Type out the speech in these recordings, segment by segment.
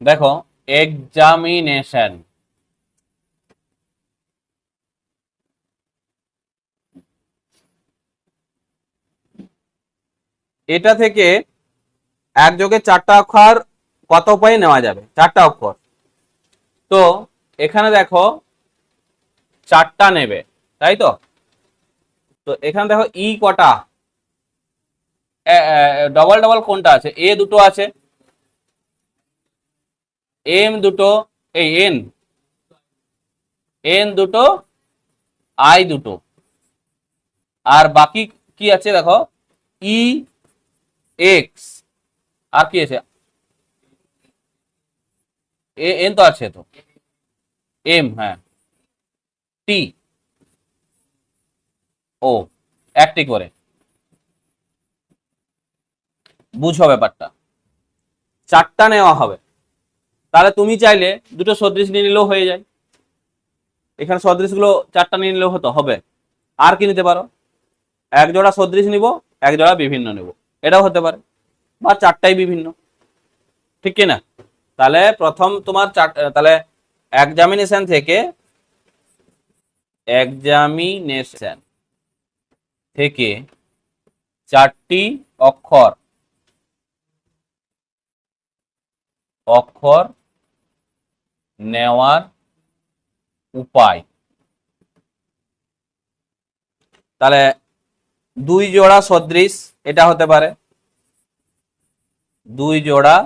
দেখো এক্সামিনেশন, এটা থেকে একযোগে চারটা অক্ষর কত উপায়ে নেওয়া যাবে? চারটা অক্ষর। তো এখানে দেখো চারটা নেবে, তাই তো? তো এখানে দেখো ই কটা, ডবল ডবল কোনটা আছে? এ দুটো আছে, এম দুটো, এই এন, এন দুটো, আই দুটো, আর বাকি কি আছে দেখো ই, এক্স, আর কি আছে? এন তো আছে তো, এম, হ্যাঁ, টি, ও, একটি করে। বুঝো ব্যাপারটা, চারটা নেওয়া হবে। তাহলে তুমি চাইলে দুটো সদৃশ নিয়ে নিলেও হয়ে যায়, এখানে সদৃশ গুলো চারটা নিয়ে নিলেও হতো হবে। আর কি নিতে পারো? এক জোড়া সদৃশ নিব, এক জোড়া বিভিন্ন নেব, এটাও হতে পারে, বা চারটাই বিভিন্ন, ঠিক কিনা? তাহলে প্রথম তোমার তাহলে এক্সামিনেশন থেকে, এক্সামিনেশন থেকে চারটি অক্ষর, অক্ষর নেওয়ার উপায়। তাহলে দুই জোড়া সদৃশ, এটা হতে পারে দুই জোড়া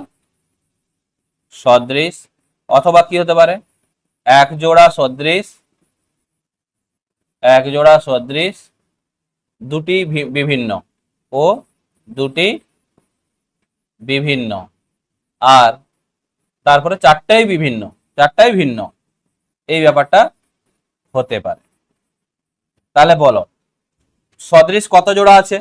সদৃশ, অথবা কি হতে পারে? এক জোড়া সদৃশ, এক জোড়া সদৃশ দুটি বিভিন্ন, ও দুটি বিভিন্ন, আর তারপরে চারটাই বিভিন্ন, চারটাই ভিন্ন, এই ব্যাপারটা হতে পারে। তাহলে বলো সদৃশ কত জোড়া আছে?